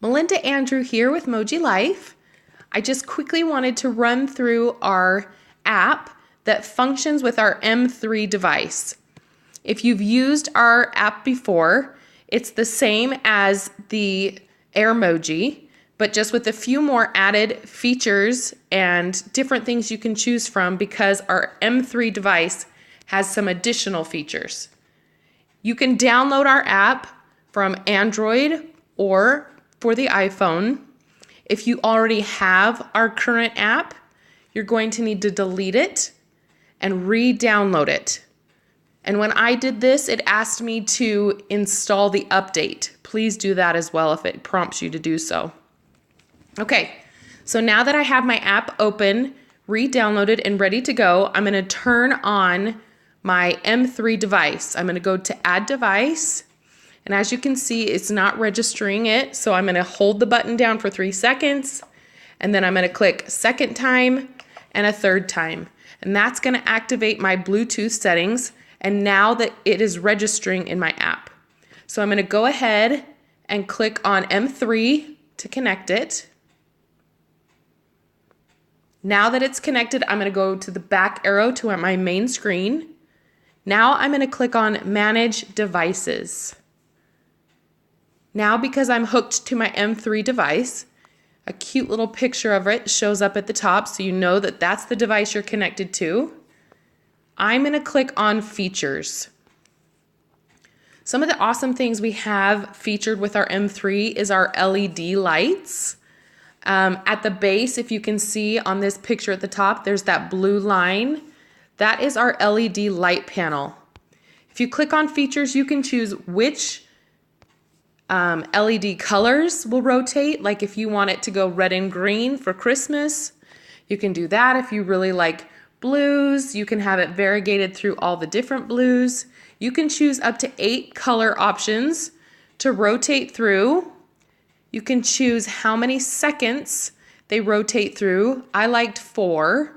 Melinda Andrew here with MojiLife. I just quickly wanted to run through our app that functions with our M3 device. If you've used our app before, it's the same as the Airmoji, but just with a few more added features and different things you can choose from because our M3 device has some additional features. You can download our app from Android or for the iPhone. If you already have our current app, you're going to need to delete it and re-download it. And when I did this, it asked me to install the update. Please do that as well if it prompts you to do so. Okay, so now that I have my app open, re-downloaded, and ready to go, I'm going to turn on my M3 device. I'm going to go to Add Device. And as you can see, it's not registering it. So I'm going to hold the button down for 3 seconds. And then I'm going to click second time and a third time. And that's going to activate my Bluetooth settings. And now that it is registering in my app. So I'm going to go ahead and click on M3 to connect it. Now that it's connected, I'm going to go to the back arrow to my main screen. Now I'm going to click on Manage Devices. Now, because I'm hooked to my M3 device, a cute little picture of it shows up at the top so you know that that's the device you're connected to. I'm going to click on Features. Some of the awesome things we have featured with our M3 is our LED lights. At the base, if you can see on this picture at the top, there's that blue line. That is our LED light panel. If you click on Features, you can choose which LED colors will rotate. Like if you want it to go red and green for Christmas, you can do that. If you really like blues, you can have it variegated through all the different blues. You can choose up to 8 color options to rotate through. You can choose how many seconds they rotate through. I liked 4.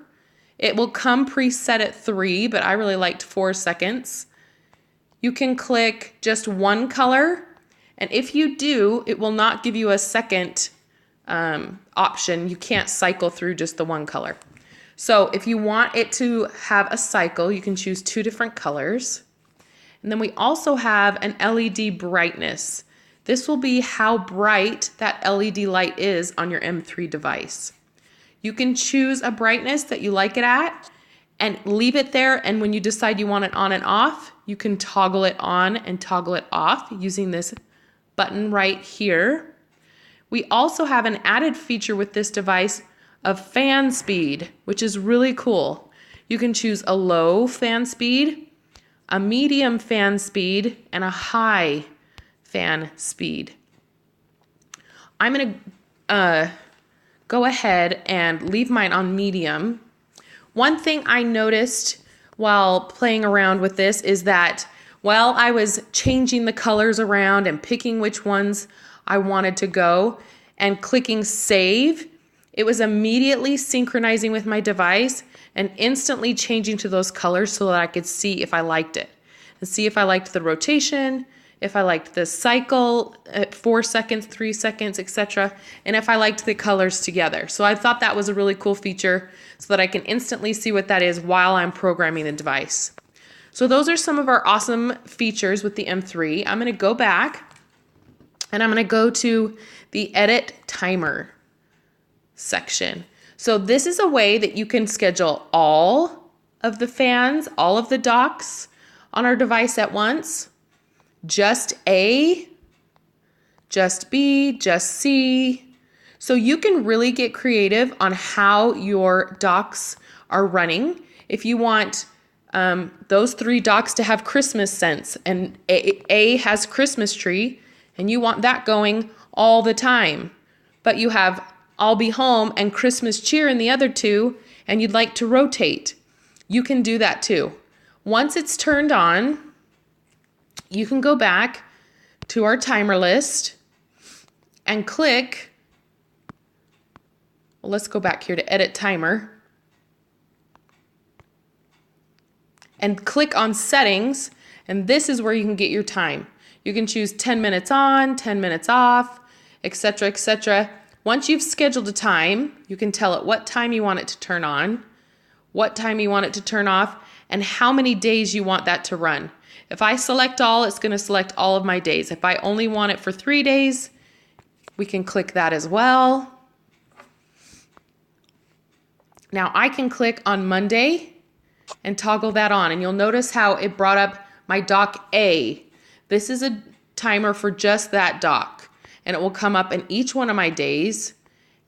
It will come preset at 3, but I really liked 4 seconds. You can click just one color. And if you do, it will not give you a second option. You can't cycle through just the one color. So if you want it to have a cycle, you can choose 2 different colors. And then we also have an LED brightness. This will be how bright that LED light is on your M3 device. You can choose a brightness that you like it at and leave it there. And when you decide you want it on and off, you can toggle it on and toggle it off using this button right here. We also have an added feature with this device of fan speed, which is really cool. You can choose a low fan speed, a medium fan speed, and a high fan speed. I'm going to go ahead and leave mine on medium. One thing I noticed while playing around with this is that while I was changing the colors around and picking which ones I wanted to go and clicking save, it was immediately synchronizing with my device and instantly changing to those colors so that I could see if I liked it and see if I liked the rotation, if I liked the cycle at 4 seconds, 3 seconds, etc., and if I liked the colors together. So I thought that was a really cool feature so that I can instantly see what that is while I'm programming the device. So those are some of our awesome features with the M3. I'm going to go back and I'm going to go to the Edit Timer section. So this is a way that you can schedule all of the fans, all of the docks on our device at once. Just A, just B, just C. So you can really get creative on how your docks are running. If you want those 3 docks to have Christmas scents and A has Christmas tree and you want that going all the time, but you have I'll Be Home and Christmas Cheer in the other 2 and you'd like to rotate, you can do that too. Once it's turned on, you can go back to our timer list and click, well, let's go back here to Edit Timer and click on Settings, and this is where you can get your time. You can choose 10 minutes on, 10 minutes off, etc., etc. Once you've scheduled a time, you can tell it what time you want it to turn on, what time you want it to turn off, and how many days you want that to run. If I select all, it's going to select all of my days. If I only want it for 3 days, we can click that as well. Now I can click on Monday and toggle that on, and you'll notice how it brought up my dock A. This is a timer for just that dock, and it will come up in each one of my days.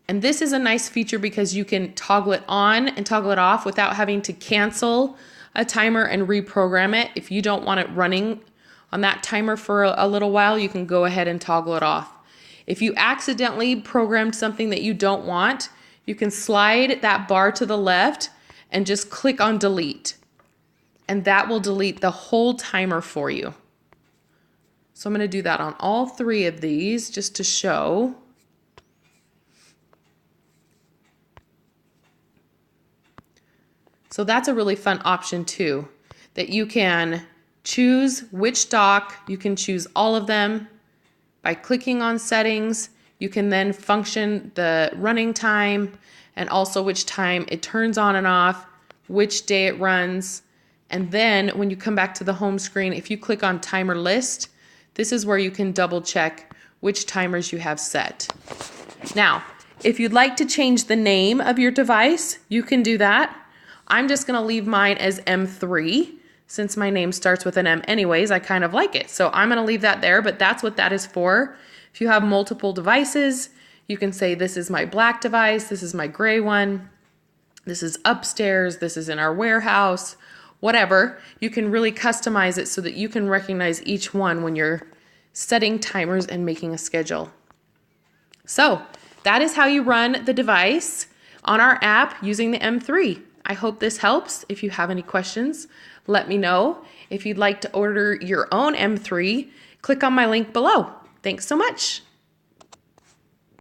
And this is a nice feature because you can toggle it on and toggle it off without having to cancel a timer and reprogram it. If you don't want it running on that timer for a little while, you can go ahead and toggle it off. If you accidentally programmed something that you don't want, you can slide that bar to the left and just click on delete. And that will delete the whole timer for you. So I'm going to do that on all 3 of these just to show. So that's a really fun option too, that you can choose which dock. You can choose all of them by clicking on settings. You can then function the running time and also which time it turns on and off, which day it runs. And then when you come back to the home screen, if you click on timer list, this is where you can double check which timers you have set. Now, if you'd like to change the name of your device, you can do that. I'm just going to leave mine as M3. Since my name starts with an M anyways, I kind of like it. So I'm going to leave that there, but that's what that is for. If you have multiple devices, you can say this is my black device, this is my gray one, this is upstairs, this is in our warehouse, whatever. You can really customize it so that you can recognize each one when you're setting timers and making a schedule. So that is how you run the device on our app using the M3. I hope this helps. If you have any questions, let me know. If you'd like to order your own M3, click on my link below. Thanks so much.